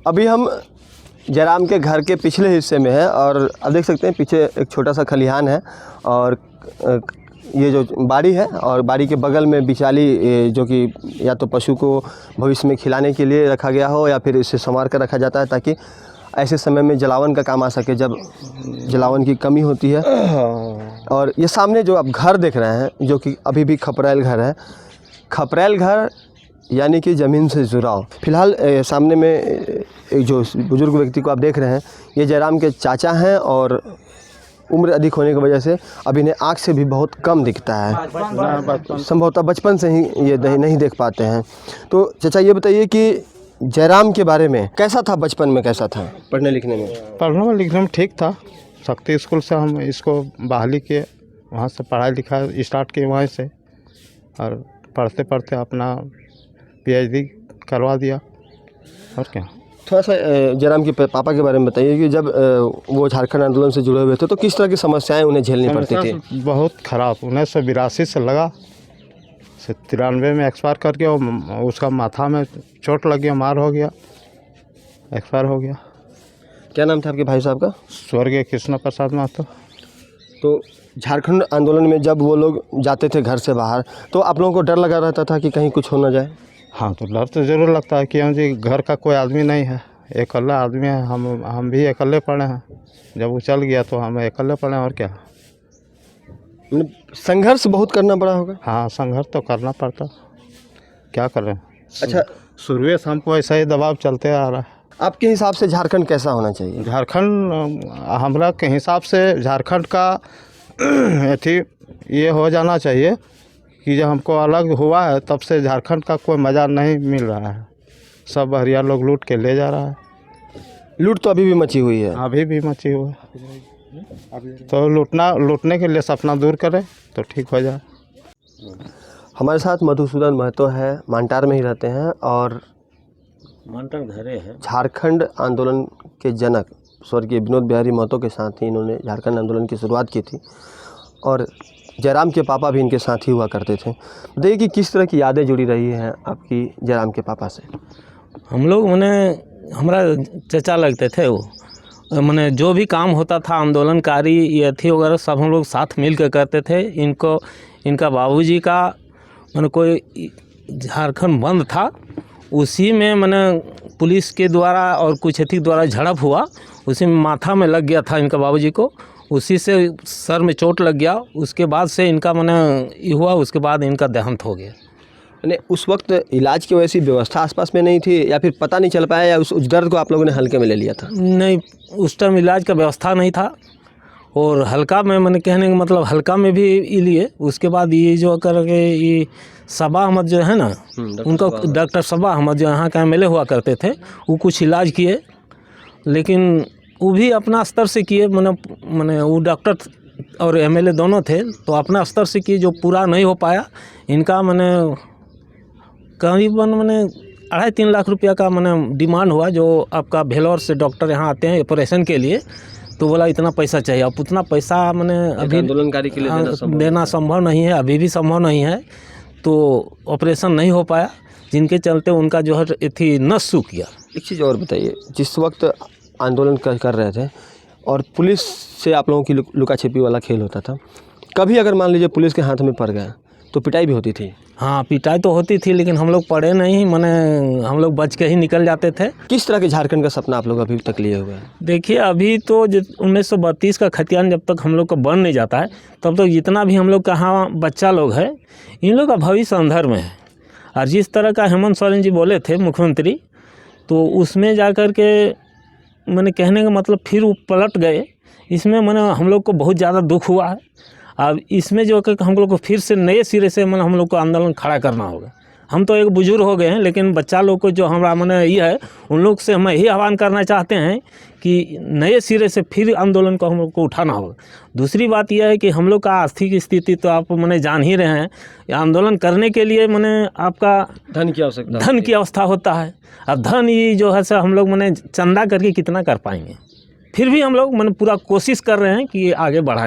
अभी हम जयराम के घर के पिछले हिस्से में है और अब देख सकते हैं पीछे एक छोटा सा खलिहान है और ये जो बाड़ी है और बाड़ी के बगल में बिचाली जो कि या तो पशु को भविष्य में खिलाने के लिए रखा गया हो या फिर इसे संवार कर रखा जाता है ताकि ऐसे समय में जलावन का काम आ सके जब जलावन की कमी होती है। और ये सामने जो आप घर देख रहे हैं जो कि अभी भी खपरेल घर है, खपरेल घर यानी कि ज़मीन से जुड़ाव। फिलहाल सामने में एक जो बुज़ुर्ग व्यक्ति को आप देख रहे हैं ये जयराम के चाचा हैं और उम्र अधिक होने की वजह से अभी इन्हें आँख से भी बहुत कम दिखता है, संभवतः बचपन से ही ये नहीं देख पाते हैं। तो चाचा ये बताइए कि जयराम के बारे में कैसा था, बचपन में कैसा था पढ़ने लिखने में ठीक था। शक्ति स्कूल से हम इसको बहाली किए, वहाँ से पढ़ाई लिखाई स्टार्ट किए वहीं से और पढ़ते पढ़ते अपना PhD करवा दिया। और क्या थोड़ा सा जयराम के पापा के बारे में बताइए कि जब वो झारखंड आंदोलन से जुड़े हुए थे तो किस तरह की समस्याएं उन्हें झेलनी पड़ती थी? बहुत ख़राब। 1982 से लगा, 93 में एक्सपायर कर गया। उसका माथा में चोट लग गया, मार हो गया, एक्सपायर हो गया। क्या नाम था आपके भाई साहब का? स्वर्गीय कृष्ण प्रसाद महतो। तो झारखंड आंदोलन में जब वो लोग जाते थे घर से बाहर तो आप लोगों को डर लगा रहता था कि कहीं कुछ हो ना जाए? हाँ, तो डर तो ज़रूर लगता है कि हम जी घर का कोई आदमी नहीं है, अकेला आदमी है। हम भी अकेले पड़े हैं। जब वो चल गया तो हम अकेले पड़े हैं। और क्या, संघर्ष बहुत करना पड़ा होगा? हाँ, संघर्ष तो करना पड़ता, क्या कर रहे हैं। अच्छा, शुरू से हमको ऐसा ही दबाव चलते आ रहा है। आपके हिसाब से झारखंड कैसा होना चाहिए? झारखंड हमरा के हिसाब से झारखंड का अथी ये हो जाना चाहिए कि जब हमको अलग हुआ है तब से झारखंड का कोई मज़ा नहीं मिल रहा है। सब बहरिया लोग लूट के ले जा रहा है। लूट तो अभी भी मची हुई है? अभी भी मची हुई है। तो लूटने के लिए सपना दूर करें तो ठीक हो जाए। हमारे साथ मधुसूदन महतो है, मांटार में ही रहते हैं और मांटार घरे है। झारखंड आंदोलन के जनक स्वर्गीय विनोद बिहारी महतो के साथ ही इन्होंने झारखंड आंदोलन की शुरुआत की थी और जयराम के पापा भी इनके साथ ही हुआ करते थे। बताइए कि किस तरह की यादें जुड़ी रही हैं आपकी जयराम के पापा से? हम लोग हमारा चचा लगते थे। वो मैंने जो भी काम होता था आंदोलनकारी ये थी वगैरह सब हम लोग साथ मिल कर करते थे। इनका बाबूजी का कोई झारखंड बंद था, उसी में पुलिस के द्वारा और कुछ अथी द्वारा झड़प हुआ, उसी में माथा में लग गया था इनका बाबूजी को, उसी से सर में चोट लग गया। उसके बाद से इनका ये हुआ, उसके बाद इनका देहांत हो गया। उस वक्त इलाज की वैसी व्यवस्था आसपास में नहीं थी या फिर पता नहीं चल पाया या उस दर्द को आप लोगों ने हल्के में ले लिया था? नहीं, उस टाइम इलाज का व्यवस्था नहीं था और हल्का में कहने का मतलब हल्का में भी लिए। उसके बाद ये जो करके ये सबा अहमद जो है ना, उनका डॉक्टर सबा अहमद जो यहाँ का MLA हुआ करते थे, वो कुछ इलाज किए लेकिन वो भी अपना स्तर से किए। वो डॉक्टर और MLA दोनों थे तो अपना स्तर से किए, जो पूरा नहीं हो पाया। इनका करीबन 2.5-3 लाख रुपया का डिमांड हुआ। जो आपका भेलोर से डॉक्टर यहाँ आते हैं ऑपरेशन के लिए, तो बोला इतना पैसा चाहिए। अब उतना पैसा अभी आंदोलनकारी के लिए देना संभव नहीं है, अभी भी संभव नहीं है। तो ऑपरेशन नहीं हो पाया, जिनके चलते उनका जो है थी नस सूख गया। एक चीज़ और बताइए, जिस वक्त आंदोलन कर रहे थे और पुलिस से आप लोगों की लुका छिपी वाला खेल होता था, कभी अगर मान लीजिए पुलिस के हाथ में पड़ गया तो पिटाई भी होती थी? हाँ, पिटाई तो होती थी लेकिन हम लोग पढ़े नहीं, हम लोग बच के ही निकल जाते थे। किस तरह के झारखंड का सपना आप लोग अभी तक लिए हुए हैं? देखिए, अभी तो 1932 का खतियान जब तक हम लोग का बन नहीं जाता है तब तक जितना भी हम लोग का यहाँ बच्चा लोग है, इन लोग का भविष्य अंधर में है। और जिस तरह का हेमंत सोरेन जी बोले थे मुख्यमंत्री, तो उसमें जा कर के कहने का मतलब फिर वो पलट गए। इसमें हम लोग को बहुत ज़्यादा दुख हुआ है। अब इसमें जो हम लोग को फिर से नए सिरे से हम लोग को आंदोलन खड़ा करना होगा। हम तो एक बुजुर्ग हो गए हैं लेकिन बच्चा लोग को जो हमारा ये है, उन लोग से हम यही आह्वान करना चाहते हैं कि नए सिरे से फिर आंदोलन को हम लोग को उठाना होगा। दूसरी बात यह है कि हम लोग का आर्थिक स्थिति तो आप जान ही रहे हैं। आंदोलन करने के लिए आपका धन की आवश्यकता, धन की अवस्था होता है। अब धन ये जो है हम लोग चंदा करके कितना कर पाएंगे। फिर भी हम लोग पूरा कोशिश कर रहे हैं कि आगे बढ़ाएं।